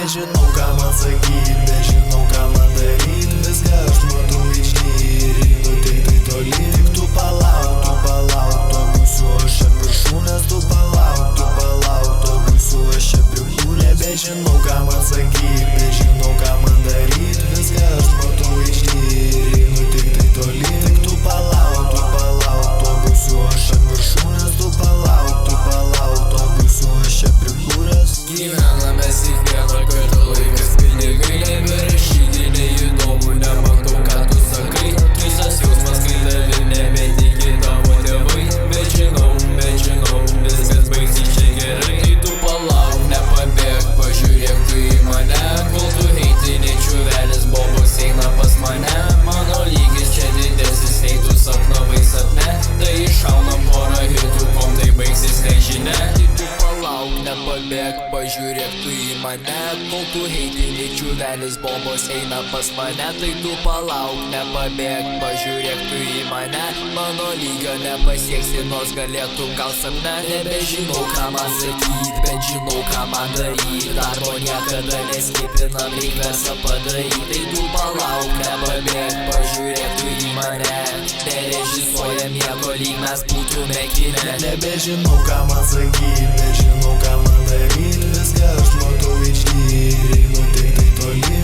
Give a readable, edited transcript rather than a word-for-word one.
Nebežinau ką man sakyt, nežinau ką man daryt. Viską aš matau išnyrį, tik tai toli. Tik tu palauk, to būsiu aš ant viršūnės. Tu palauk, to būsiu aš čia prie. Nebežinau ką man sakyt, nežinau ką man daryt. Viską aš matau išnyrį, tik tai toli. Tik tu palauk, to būsiu aš ant viršūnės. Tu palauk, to būsiu aš čia prikūręs. Gyvename tik vieną kartą, laikas pinigai neberašyti, neįdomu, nematau ką tu sakai. Keistas jausmas, kai tavim nebetiki tavo tėvai. Bet žinau, viskas baigsis čia gerai. Tai tu palauk, nepabėk, pažiūrėk tu į mane. Kol tu heitini čiuvelis, bobos eina pas mane. Mano lygis čia didesnis, nei tu sapnavai sapne. Tai iššaunam porą hitų, kom tai baigsis nežinia. Tai tu palauk, nepabėk, pažiūrėk tu į mane. Kol tu heitini čiuvelis, bobos eina pas mane. Tai tu palauk, nepabėk, pažiūrėk tu į mane. Mano lygio nepasieksi, nors galėtum gal sapne. Nebežinau ką man sakyt, bet žinau ką man daryt. Darbo niekada neskipinam, reik visą padaryt. Tai tu palauk, nepabėk, pažiūrėk tu į mane. Nerežisuojam nieko, lyg mes būtume kine. Nebežinau ką man sakyt, nežinau ką man daryt. Viską aš matau išnyrį, tik tai toli.